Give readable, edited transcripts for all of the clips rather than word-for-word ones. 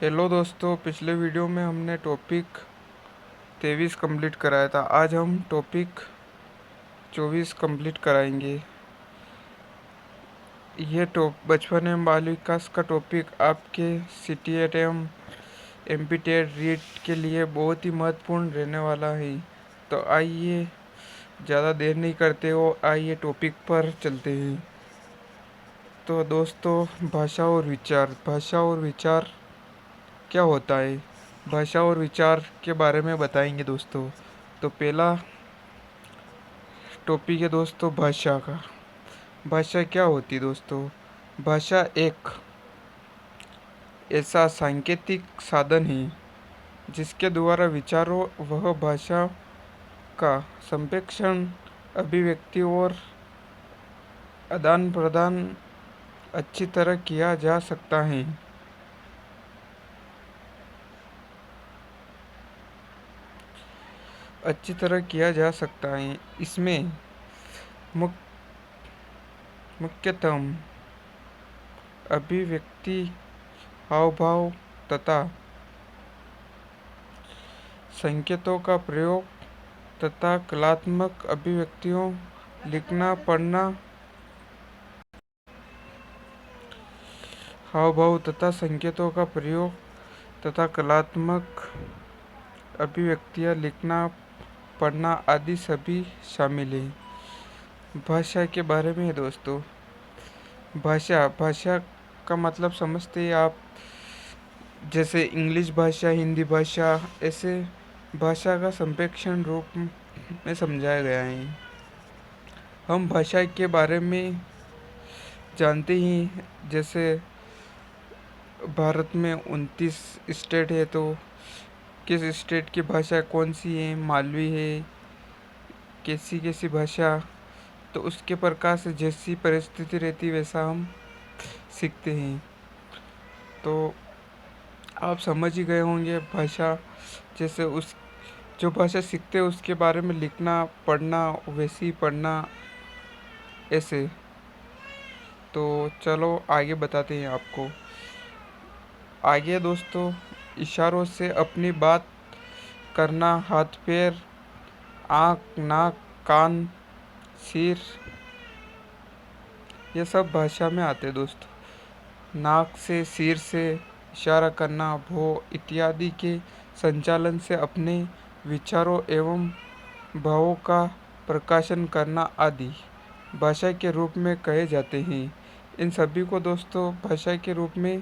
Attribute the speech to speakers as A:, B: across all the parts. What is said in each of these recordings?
A: Hello दोस्तों, पिछले video में हमने टॉपिक 23 कंप्लीट कराया था। आज हम टॉपिक 24 कंप्लीट कराएंगे। ये बचपन एवं बाल विकास का टॉपिक आपके CTET एवं MPTET रीट के लिए बहुत ही महत्वपूर्ण रहने वाला है। तो आइए ज़्यादा देर नहीं करते हो, आइए टॉपिक पर चलते हैं। तो दोस्तों, भाषा और विचार क्या होता है। भाषा और विचार के बारे में बताएंगे दोस्तों। तो पहला टॉपिक है दोस्तों भाषा का। भाषा क्या होती है दोस्तों? भाषा एक ऐसा सांकेतिक साधन है जिसके द्वारा विचारों वह भाषा का संप्रेषण, अभिव्यक्ति और आदान प्रदान अच्छी तरह किया जा सकता है। इसमें मुख्यतः अभिव्यक्ति, हाव भाव तथा संकेतों का प्रयोग तथा कलात्मक अभिव्यक्तियों, लिखना पढ़ना, हाव भाव तथा संकेतों का प्रयोग तथा कलात्मक अभिव्यक्तियाँ, लिखना पढ़ना आदि सभी शामिल हैं। भाषा के बारे में दोस्तों, भाषा का मतलब समझते हैं आप? जैसे इंग्लिश भाषा, हिंदी भाषा, ऐसे भाषा का संप्रेषण रूप में समझाया गया है। हम भाषा के बारे में जानते ही, जैसे भारत में 29 स्टेट है, तो किस स्टेट की भाषा कौन सी है, मालवी है, कैसी कैसी भाषा, तो उसके प्रकार से जैसी परिस्थिति रहती वैसा हम सीखते हैं। तो आप समझ ही गए होंगे भाषा, जैसे उस जो भाषा सीखते हैं उसके बारे में लिखना पढ़ना, वैसे ही पढ़ना, ऐसे। तो चलो आगे बताते हैं आपको। आगे दोस्तों, इशारों से अपनी बात करना, हाथ पैर, आँख नाक कान सिर, ये सब भाषा में आते हैं दोस्तों। नाक से सिर से इशारा करना, भो इत्यादि के संचालन से अपने विचारों एवं भावों का प्रकाशन करना आदि भाषा के रूप में कहे जाते हैं। इन सभी को दोस्तों भाषा के रूप में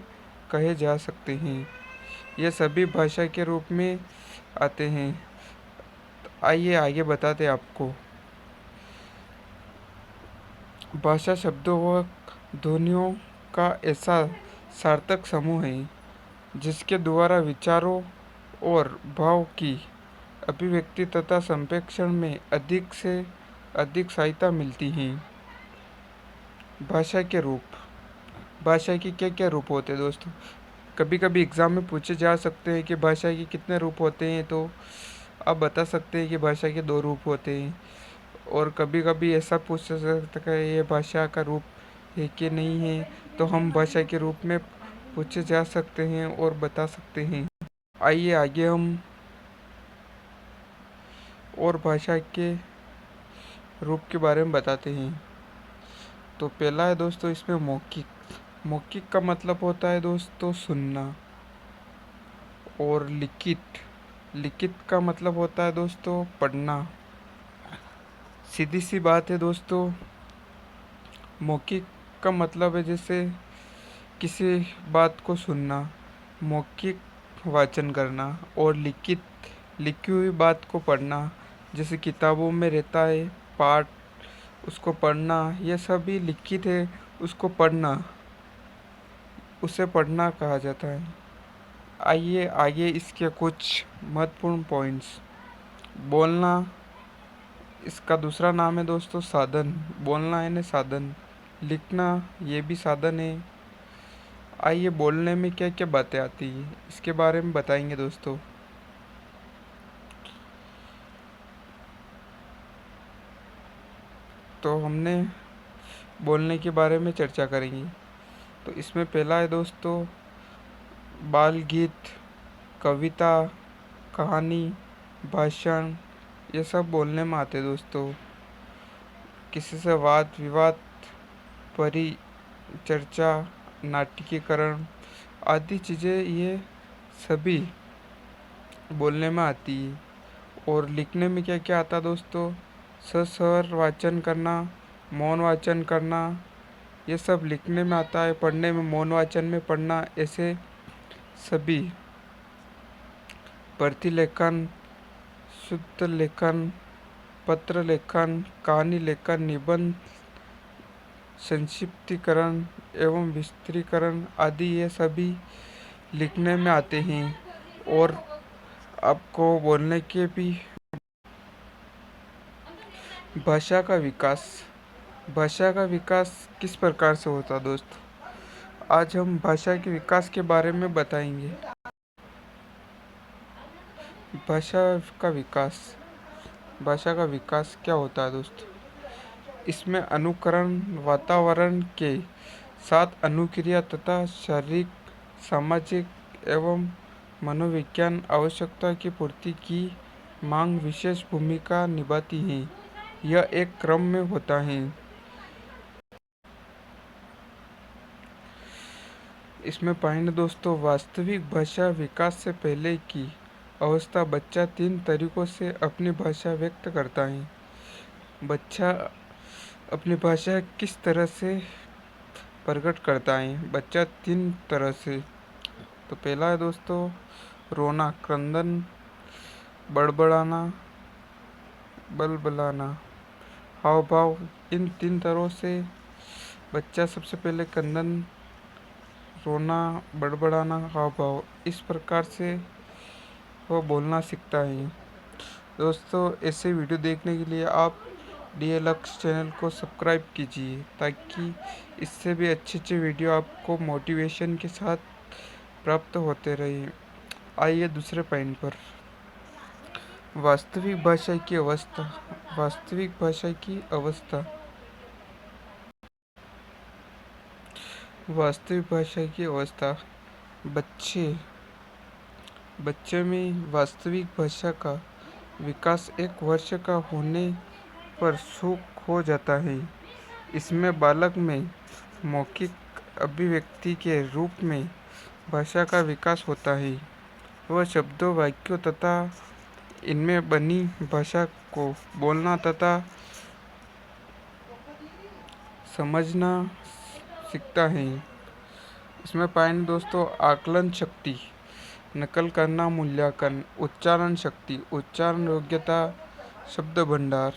A: कहे जा सकते हैं। ये सभी भाषा के रूप में आते हैं। तो आइए आगे बताते हैं आपको। भाषा शब्दों व ध्वनियों का ऐसा सार्थक समूह है जिसके द्वारा विचारों और भाव की अभिव्यक्ति तथा संप्रेषण में अधिक से अधिक सहायता मिलती है। भाषा के रूप, भाषा के क्या क्या रूप होते हैं दोस्तों? कभी कभी एग्ज़ाम में पूछे जा सकते हैं कि भाषा के कितने रूप होते हैं, तो आप बता सकते हैं कि भाषा के 2 रूप होते हैं। और कभी कभी ऐसा पूछ सकता है ये भाषा का रूप है कि नहीं है, तो हम भाषा के रूप में पूछे जा सकते हैं और बता सकते हैं। आइए आगे हम और भाषा के रूप के बारे में बताते हैं। तो पहला है दोस्तों इसमें मौखिक। मौखिक का मतलब होता है दोस्तों सुनना। और लिखित, लिखित का मतलब होता है दोस्तों पढ़ना। सीधी सी बात है दोस्तों, मौखिक का मतलब है जैसे किसी बात को सुनना, मौखिक वाचन करना। और लिखित, लिखी हुई बात को पढ़ना, जैसे किताबों में रहता है पाठ, उसको पढ़ना, यह सभी लिखित है, उसको पढ़ना, उसे पढ़ना कहा जाता है। आइए आगे इसके कुछ महत्वपूर्ण पॉइंट्स। बोलना, इसका दूसरा नाम है दोस्तों साधन। बोलना है ना साधन। लिखना ये भी साधन है। आइए बोलने में क्या क्या बातें आती है इसके बारे में बताएंगे दोस्तों। तो हमने बोलने के बारे में चर्चा करेंगे। तो इसमें पहला है दोस्तों बाल गीत, कविता, कहानी, भाषण, ये सब बोलने में आते दोस्तों। किसी से वाद विवाद, परिचर्चा, नाटकीकरण आदि चीज़ें ये सभी बोलने में आती है। और लिखने में क्या क्या आता दोस्तों? स्वर वाचन करना, मौन वाचन करना, ये सब लिखने में आता है। पढ़ने में मौन वाचन में पढ़ना, ऐसे सभी प्रतिलेखन, शुद्ध लेखन, पत्र लेखन, कहानी लेखन, निबंध, संक्षिप्तीकरण एवं विस्तृतीकरण आदि ये सभी लिखने में आते हैं। और आपको बोलने के भी। भाषा का विकास। भाषा का विकास किस प्रकार से होता है दोस्तों? आज हम भाषा के विकास के बारे में बताएंगे। भाषा का विकास। भाषा का विकास क्या होता है दोस्तों? इसमें अनुकरण, वातावरण के साथ अनुक्रिया तथा शारीरिक, सामाजिक एवं मनोविज्ञान आवश्यकता की पूर्ति की मांग विशेष भूमिका निभाती है। यह एक क्रम में होता है। इसमें पाएंगे दोस्तों, वास्तविक भाषा विकास से पहले की अवस्था। बच्चा 3 तरीकों से अपनी भाषा व्यक्त करता है। बच्चा अपनी भाषा किस तरह से प्रकट करता है? बच्चा 3 तरह से। तो पहला है दोस्तों रोना, क्रंदन, बड़बड़ाना, बलबलाना, हाव भाव। इन 3 तरह से बच्चा सबसे पहले क्रंदन, रोना, बड़बड़ाना, हाव भाव, इस प्रकार से वो बोलना सीखता है। दोस्तों ऐसे वीडियो देखने के लिए आप DLX चैनल को सब्सक्राइब कीजिए, ताकि इससे भी अच्छे अच्छे वीडियो आपको मोटिवेशन के साथ प्राप्त होते रहे। आइए दूसरे पॉइंट पर, वास्तविक भाषा की अवस्था। वास्तविक भाषा की अवस्था। वास्तविक भाषा की अवस्था। बच्चे में वास्तविक भाषा का विकास 1 वर्ष का होने पर शुरू हो जाता है। इसमें बालक में मौखिक अभिव्यक्ति के रूप में भाषा का विकास होता है। वह शब्दों, वाक्यों तथा इनमें बनी भाषा को बोलना तथा समझना सीखता है। इसमें पाएंगे दोस्तों आकलन शक्ति, नकल करना, मूल्यांकन, उच्चारण शक्ति, उच्चारण योग्यता, शब्द भंडार,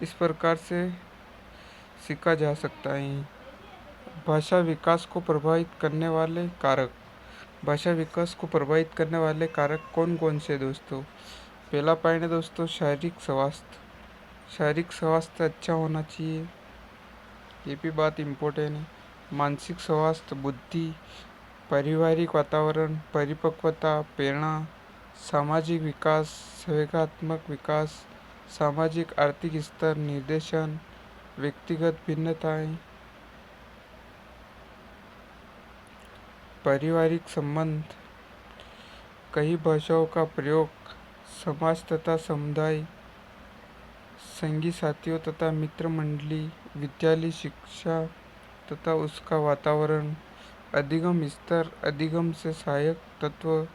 A: इस प्रकार से सीखा जा सकता है। भाषा विकास को प्रभावित करने वाले कारक। भाषा विकास को प्रभावित करने वाले कारक कौन कौन से दोस्तों? पहला पॉइंट है दोस्तों शारीरिक स्वास्थ्य। शारीरिक स्वास्थ्य अच्छा होना चाहिए, ये भी बात इम्पोर्टेंट है। मानसिक स्वास्थ्य, बुद्धि, पारिवारिक वातावरण, परिपक्वता, प्रेरणा, सामाजिक विकास, संवेगात्मक विकास, सामाजिक आर्थिक स्तर, निर्देशन, व्यक्तिगत भिन्नताएं, पारिवारिक संबंध, कई भाषाओं का प्रयोग, समाज तथा समुदाय, संगी साथियों तथा मित्र मंडली, विद्यालय शिक्षा तथा उसका वातावरण, अधिगम स्तर, अधिगम से सहायक तत्व,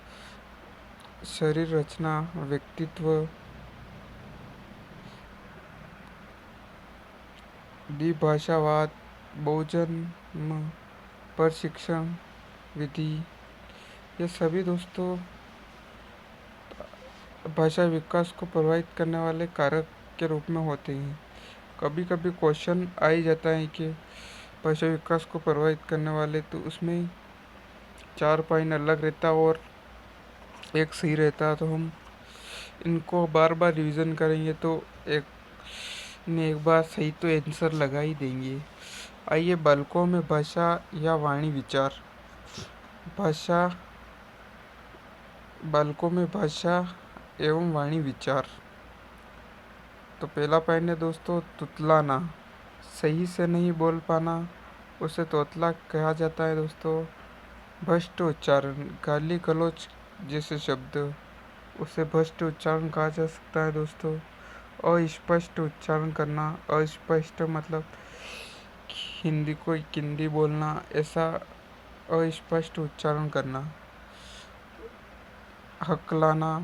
A: शरीर रचना, व्यक्तित्व, द्विभाषावाद, बहुजन्म प्रशिक्षण विधि, ये सभी दोस्तों भाषा विकास को प्रभावित करने वाले कारक के रूप में होते हैं। कभी कभी क्वेश्चन आ ही जाता है कि भाषा विकास को प्रभावित करने वाले, तो उसमें 4 पॉइंट अलग रहता और एक सही रहता, तो हम इनको बार बार रिवीजन करेंगे तो एक बार सही तो आंसर लगा ही देंगे। आइए बालकों में भाषा या वाणी विचार। बालकों में भाषा एवं वाणी विचार। तो पहला पॉइंट है दोस्तों तुतलाना, सही से नहीं बोल पाना, उसे तोतला कहा जाता है दोस्तों। भ्रष्ट उच्चारण, गाली गलौज जैसे शब्द, उसे भ्रष्ट उच्चारण कहा जा सकता है दोस्तों। अस्पष्ट उच्चारण करना, अस्पष्ट मतलब हिंदी को किंदी बोलना, ऐसा अस्पष्ट उच्चारण करना। हकलाना,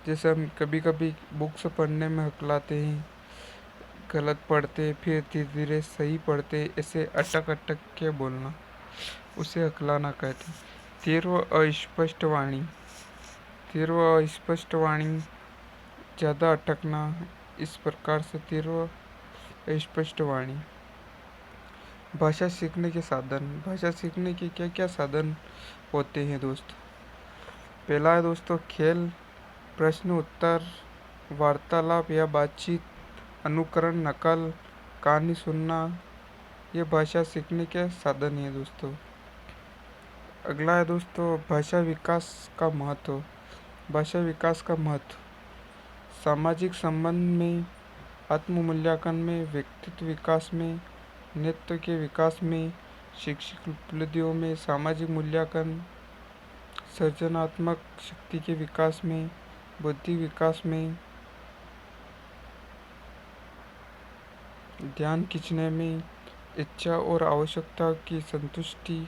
A: जैसे हम कभी कभी बुक्स पढ़ने में हकलाते हैं, गलत पढ़ते फिर धीरे धीरे सही पढ़ते, ऐसे अटक अटक के बोलना, उसे हकलाना कहते हैं। तीव्र अस्पष्ट वाणी, तीव्र अस्पष्ट वाणी, ज़्यादा अटकना, इस प्रकार से तीव्र अस्पष्ट वाणी। भाषा सीखने के साधन, भाषा सीखने के क्या क्या साधन होते हैं दोस्तों। पहला है दोस्तों खेल, प्रश्न उत्तर, वार्तालाप या बातचीत, अनुकरण, नकल, कहानी सुनना, ये भाषा सीखने के साधन हैं दोस्तों। अगला है दोस्तों भाषा विकास का महत्व। भाषा विकास का महत्व सामाजिक संबंध में, आत्ममूल्यांकन में, व्यक्तित्व विकास में, नेतृत्व के विकास में, शैक्षिक उपलब्धियों में, सामाजिक मूल्यांकन, सृजनात्मक शक्ति के विकास में, बुद्धि विकास में, ध्यान खींचने में, इच्छा और आवश्यकता की संतुष्टि,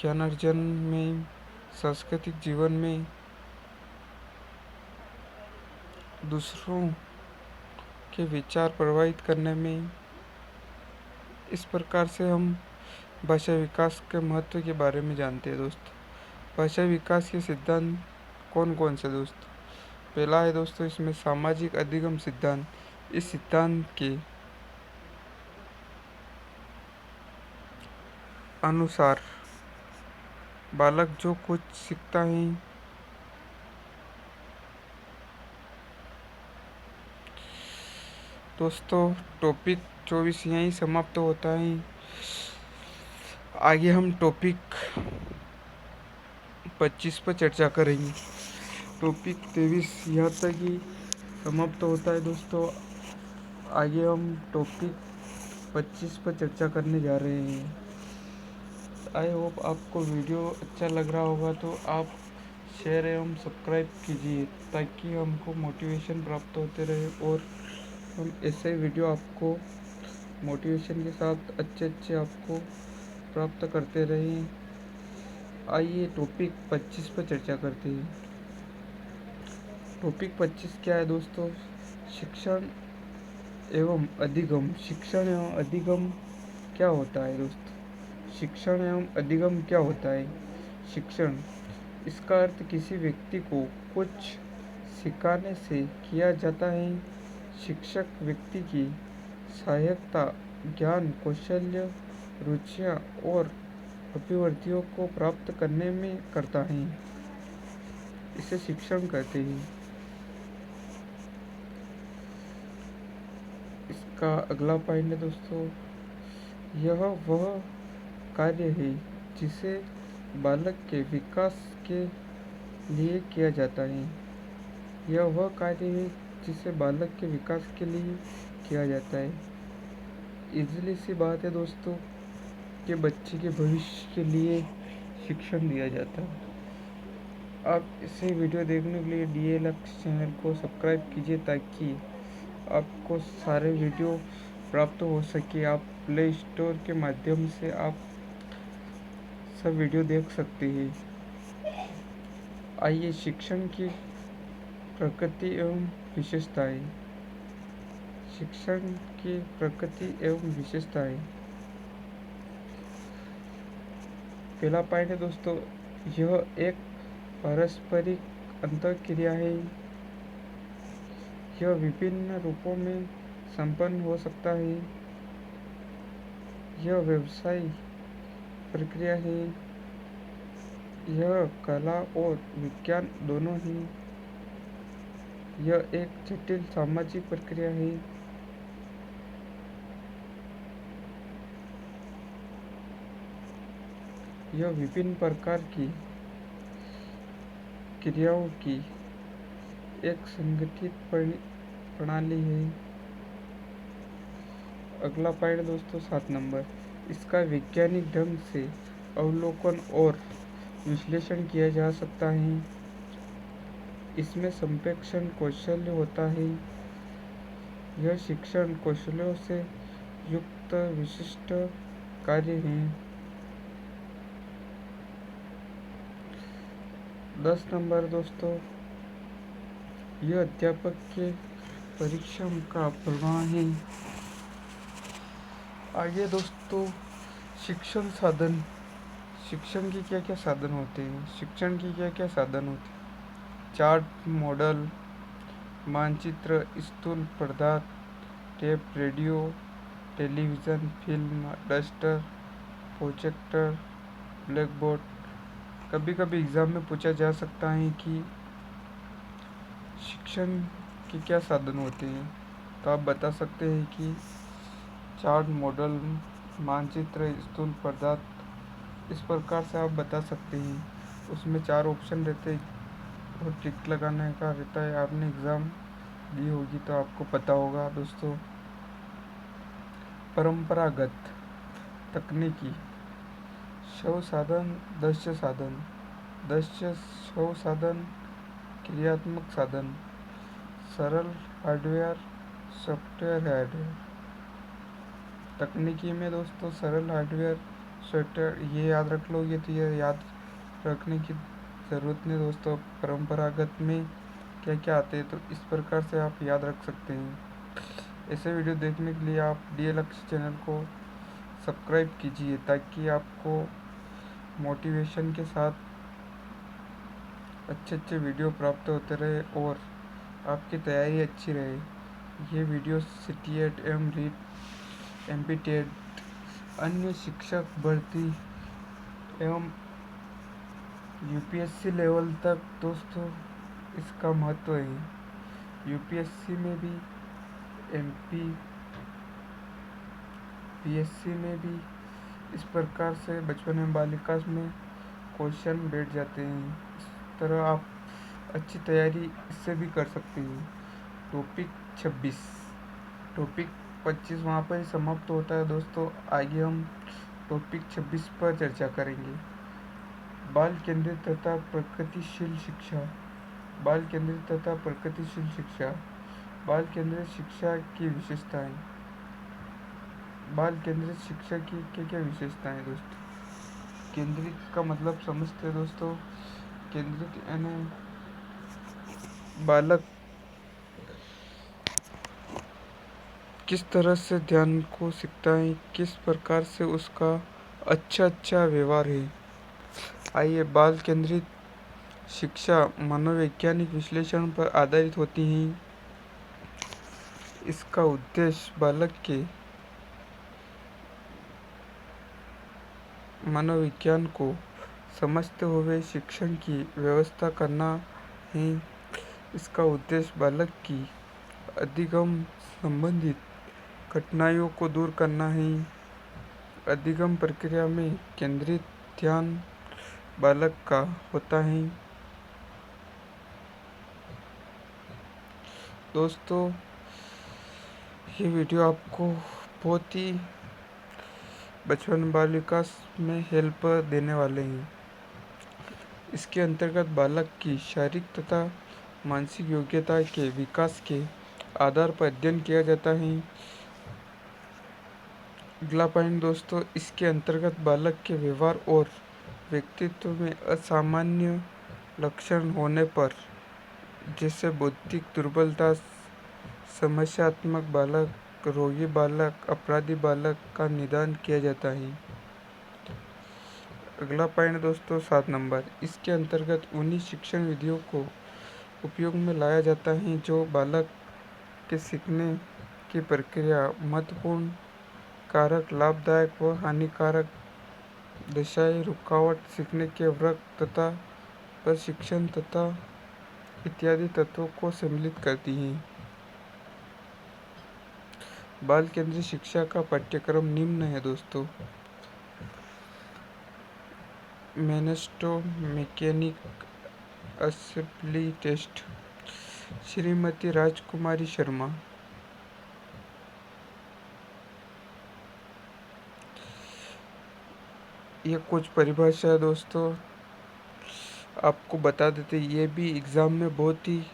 A: ज्ञानार्जन में, सांस्कृतिक जीवन में, दूसरों के विचार प्रभावित करने में। इस प्रकार से हम भाषा विकास के महत्व के बारे में जानते हैं दोस्तों। भाषा विकास के सिद्धांत कौन कौन से दोस्तों। पहला है दोस्तों इसमें सामाजिक अधिगम सिद्धांत। इस सिद्धांत के अनुसार बालक जो कुछ सीखता है दोस्तों। टॉपिक 24 यहीं समाप्त होता है। आगे हम टॉपिक 25 पर चर्चा करेंगे। टॉपिक 23 यहाँ तक ही समाप्त होता है दोस्तों। आगे हम टॉपिक 25 पर चर्चा करने जा रहे हैं। आई होप आपको वीडियो अच्छा लग रहा होगा तो आप शेयर एवं सब्सक्राइब कीजिए ताकि हमको मोटिवेशन प्राप्त होते रहे और हम ऐसे वीडियो आपको मोटिवेशन के साथ अच्छे आपको प्राप्त करते रहें। आइए टॉपिक 25 पर चर्चा करते हैं। टॉपिक 25 क्या है दोस्तों। शिक्षण एवं अधिगम। शिक्षण एवं अधिगम क्या होता है दोस्तों। शिक्षण एवं अधिगम क्या होता है। शिक्षण, इसका अर्थ किसी व्यक्ति को कुछ सिखाने से किया जाता है। शिक्षक व्यक्ति की सहायता ज्ञान, कौशल्य, रुचियाँ और अभिवृत्तियों को प्राप्त करने में करता है। इसे शिक्षण कहते हैं। इसका अगला पॉइंट है दोस्तों, यह वह कार्य है जिसे बालक के विकास के लिए किया जाता है। यह वह कार्य है जिसे बालक के विकास के लिए किया जाता है। इजली सी बात है दोस्तों कि बच्चे के भविष्य के लिए शिक्षण दिया जाता है। आप इसे वीडियो देखने के लिए DLX चैनल को सब्सक्राइब कीजिए ताकि आपको सारे वीडियो प्राप्त हो सके। आप प्ले स्टोर के माध्यम से आप सब वीडियो देख सकते हैं। आइए शिक्षण की प्रकृति एवं विशेषताएं। शिक्षण की प्रकृति एवं विशेषताएं। पहला पॉइंट है दोस्तों, यह एक पारस्परिक अंतःक्रिया है। यह विभिन्न रूपों में संपन्न हो सकता है। यह व्यवसाय प्रक्रिया है। यह कला और विज्ञान दोनों ही। यह एक जटिल सामाजिक प्रक्रिया है। यह विभिन्न प्रकार की क्रियाओं की एक संगठित प्रणाली है। अगला पॉइंट दोस्तों 7 नंबर, इसका वैज्ञानिक ढंग से अवलोकन और विश्लेषण किया जा सकता है। इसमें संप्रेषण कौशल्य होता है। यह शिक्षण कौशलों से युक्त विशिष्ट कार्य हैं। 10 नंबर दोस्तों, यह अध्यापक के परिश्रम का प्रभाव है। आगे दोस्तों, शिक्षण साधन। शिक्षण के क्या क्या साधन होते हैं? शिक्षण के क्या क्या साधन होते हैं? चार्ट, मॉडल, मानचित्र, स्थूल पदार्थ, tape, radio, television, film, duster, projector, black board. कभी कभी एग्ज़ाम में पूछा जा सकता है कि शिक्षण के क्या साधन होते हैं, तो आप बता सकते हैं कि चार्ट, मॉडल, मानचित्र, स्थूल पदार्थ। इस प्रकार से आप बता सकते हैं। उसमें 4 ऑप्शन रहते हैं और टिक लगाने का रहता है। आपने एग्ज़ाम दी होगी तो आपको पता होगा दोस्तों। परंपरागत तकनीकी शव साधन, दृश्य साधन। दृश्य शव साधन, क्रियात्मक साधन, सरल हार्डवेयर, सॉफ्टवेयर हार्डवेयर। तकनीकी में दोस्तों सरल हार्डवेयर, सॉफ्टवेयर, ये याद रख लोगे तो ये याद रखने की ज़रूरत नहीं दोस्तों। परंपरागत में क्या क्या आते हैं, तो इस प्रकार से आप याद रख सकते हैं। ऐसे वीडियो देखने के लिए आप DLX चैनल को सब्सक्राइब कीजिए ताकि आपको मोटिवेशन के साथ अच्छे अच्छे वीडियो प्राप्त होते रहे और आपकी तैयारी अच्छी रहे। ये वीडियो CTET, MRET, MPTET, अन्य शिक्षक भर्ती एवं UPSC लेवल तक दोस्तों इसका महत्व है। UPSC में भी, MP, PSC में भी इस प्रकार से बचपन में बालिका में क्वेश्चन बैठ जाते हैं। इस तरह आप अच्छी तैयारी इससे भी कर सकते हैं। टॉपिक 26, टॉपिक 25 वहाँ पर ही समाप्त होता है दोस्तों। आगे हम टॉपिक 26 पर चर्चा करेंगे। बाल केंद्रित तथा प्रगतिशील शिक्षा। बाल केंद्रित तथा प्रगतिशील शिक्षा। बाल केंद्रित शिक्षा की विशेषताएं। बाल केंद्रित शिक्षा की क्या क्या विशेषताएं दोस्तों? केंद्रित का मतलब समझते हैं दोस्तों। केंद्रित यानी बालक किस तरह से ध्यान को सीखता है, किस प्रकार से उसका अच्छा व्यवहार है। आइए, बाल केंद्रित शिक्षा मनोवैज्ञानिक विश्लेषण पर आधारित होती है। इसका उद्देश्य बालक के मनोविज्ञान को समझते हुए शिक्षण की व्यवस्था करना है। इसका उद्देश्य बालक की अधिगम संबंधित कठिनाइयों को दूर करना है। अधिगम प्रक्रिया में केंद्रित ध्यान बालक का होता है। दोस्तों, ये वीडियो आपको बहुत ही बचपन बालिका में हेल्प देने वाले हैं। इसके अंतर्गत बालक की शारीरिक तथा मानसिक योग्यता के विकास के आधार पर अध्ययन किया जाता है। अगला पॉइंट दोस्तों, इसके अंतर्गत बालक के व्यवहार और व्यक्तित्व में असामान्य लक्षण होने पर, जैसे बौद्धिक दुर्बलता, समस्यात्मक बालक, रोगी बालक, अपराधी बालक का निदान किया जाता है। अगला पॉइंट दोस्तों 7 नंबर, इसके अंतर्गत उन्हीं शिक्षण विधियों को उपयोग में लाया जाता है जो बालक के सीखने की प्रक्रिया महत्वपूर्ण कारक, लाभदायक व हानिकारक दशाएं, रुकावट, सीखने के वक्र तथा प्रशिक्षण तथा इत्यादि तत्वों को सम्मिलित करती हैं। बाल केंद्रित शिक्षा का पाठ्यक्रम निम्न है दोस्तों। मैनेस्टो मैकेनिक असेंबली टेस्ट, श्रीमती राजकुमारी शर्मा। ये कुछ परिभाषा है दोस्तों, आपको बता देते, ये भी एग्ज़ाम में बहुत ही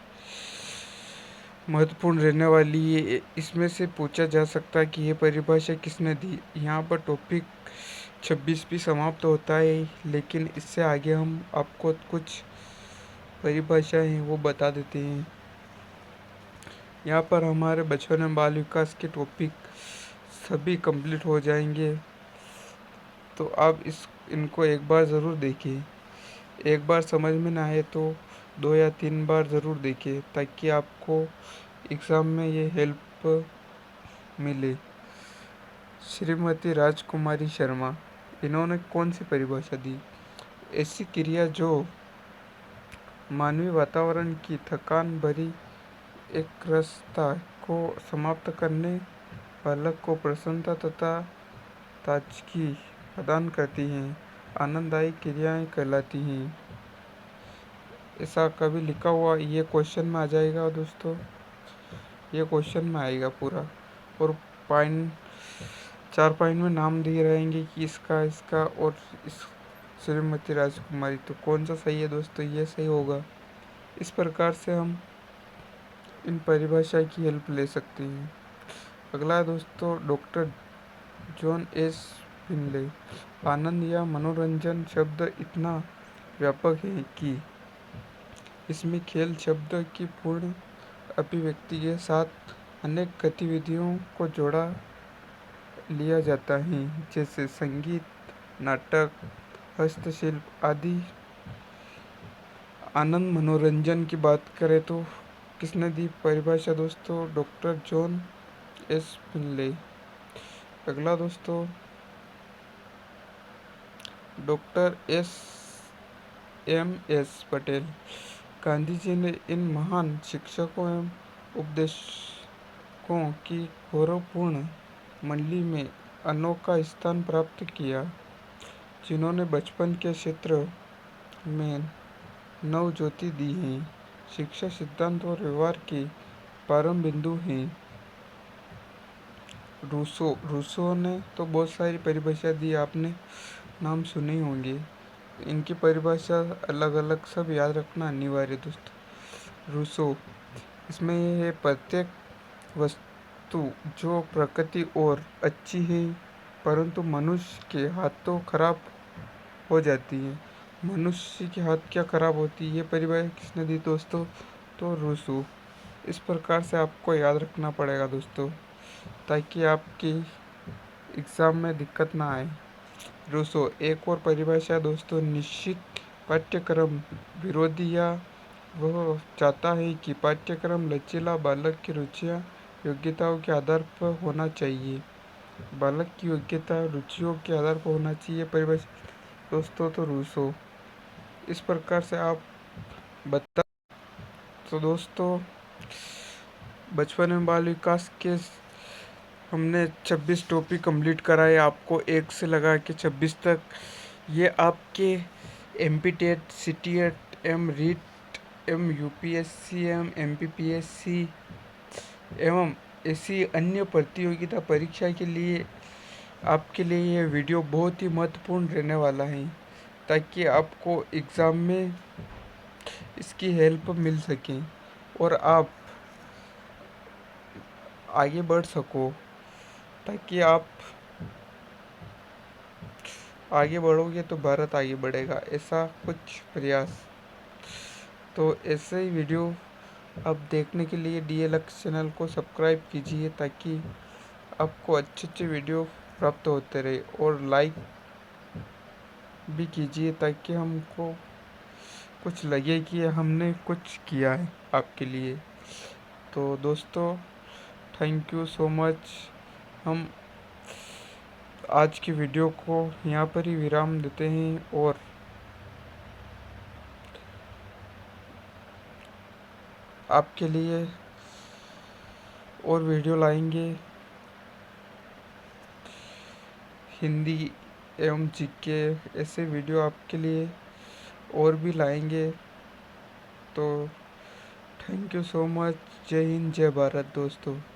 A: महत्वपूर्ण रहने वाली है। इसमें से पूछा जा सकता है कि ये परिभाषा किसने दी। यहाँ पर टॉपिक 26 भी समाप्त होता है, लेकिन इससे आगे हम आपको कुछ परिभाषाएं हैं वो बता देते हैं। यहाँ पर हमारे बचपन एवं बाल विकास के टॉपिक सभी कंप्लीट हो जाएंगे, तो आप इनको एक बार ज़रूर देखिए। एक बार समझ में ना आए तो 2 या 3 बार ज़रूर देखिए, ताकि आपको एग्ज़ाम में ये हेल्प मिले। श्रीमती राजकुमारी शर्मा, इन्होंने कौन सी परिभाषा दी? ऐसी क्रिया जो मानवीय वातावरण की थकान भरी एकरसता को समाप्त करने, बालक को प्रसन्नता तथा ताजगी प्रदान करती हैं, आनंददायी क्रियाएं कहलाती हैं। ऐसा कभी लिखा हुआ ये क्वेश्चन में आ जाएगा दोस्तों, ये क्वेश्चन में आएगा पूरा, और पॉइंट 4 पॉइंट में नाम दिए रहेंगे कि इसका और इस श्रीमती राजकुमारी, तो कौन सा सही है दोस्तों? ये सही होगा। इस प्रकार से हम इन परिभाषा की हेल्प ले सकते हैं। अगला है दोस्तों डॉक्टर जॉन एस फिनले। आनंद या मनोरंजन शब्द इतना व्यापक है कि इसमें खेल शब्द की पूर्ण अभिव्यक्ति के साथ अनेक गतिविधियों को जोड़ा लिया जाता है, जैसे संगीत, नाटक, हस्तशिल्प आदि। आनंद मनोरंजन की बात करें तो किसने दी परिभाषा दोस्तों? Doctor John S फिनले। अगला दोस्तों डॉक्टर एस पटेल। गांधी जी ने इन महान शिक्षकों एवं उपदेशकों की गौरवपूर्ण मंडली में अनोखा स्थान प्राप्त किया, जिन्होंने बचपन के क्षेत्र में नव ज्योति दी है। शिक्षा सिद्धांत और व्यवहार के प्रारंभ बिंदु हैं। रूसो ने तो बहुत सारी परिभाषा दी, आपने नाम सुने होंगे। इनकी परिभाषा अलग अलग सब याद रखना अनिवार्य दोस्तों। रूसो, इसमें ये है प्रत्येक वस्तु जो प्रकृति और अच्छी है परंतु मनुष्य के हाथों खराब हो जाती है। मनुष्य के हाथ क्या खराब होती है, ये परिभाषा किसने दी दोस्तों? तो रूसो। इस प्रकार से आपको याद रखना पड़ेगा दोस्तों, ताकि आपकी एग्ज़ाम में दिक्कत ना आए। रूसो। एक और परिभाषा दोस्तों, निश्चित पाठ्यक्रम विरोधी, या वह चाहता है कि पाठ्यक्रम लचीला, बालक की रुचियाँ योग्यताओं के आधार पर होना चाहिए। बालक की योग्यता रुचियों के आधार पर होना चाहिए परिभाषा दोस्तों, तो रूसो। इस प्रकार से आप बता। तो दोस्तों बचपन में बाल विकास के हमने 26 टॉपिक कंप्लीट कराए, आपको 1 से लगा के 26 तक। ये आपके MP TET, CTET, REET, UPSC, MPPSC एवं ऐसी अन्य प्रतियोगिता परीक्षा के लिए आपके लिए ये वीडियो बहुत ही महत्वपूर्ण रहने वाला है, ताकि आपको एग्ज़ाम में इसकी हेल्प मिल सके और आप आगे बढ़ सको। ताकि आप आगे बढ़ोगे तो भारत आगे बढ़ेगा, ऐसा कुछ प्रयास। तो ऐसे ही वीडियो आप देखने के लिए डीएलएक्स चैनल को सब्सक्राइब कीजिए, ताकि आपको अच्छे अच्छे वीडियो प्राप्त होते रहे, और लाइक भी कीजिए, ताकि हमको कुछ लगे कि हमने कुछ किया है आपके लिए। तो दोस्तों थैंक यू सो मच। हम आज की वीडियो को यहाँ पर ही विराम देते हैं, और आपके लिए और वीडियो लाएंगे हिंदी एवं जीके, ऐसे वीडियो आपके लिए और भी लाएंगे। तो थैंक यू सो मच। जय हिंद, जय भारत दोस्तों।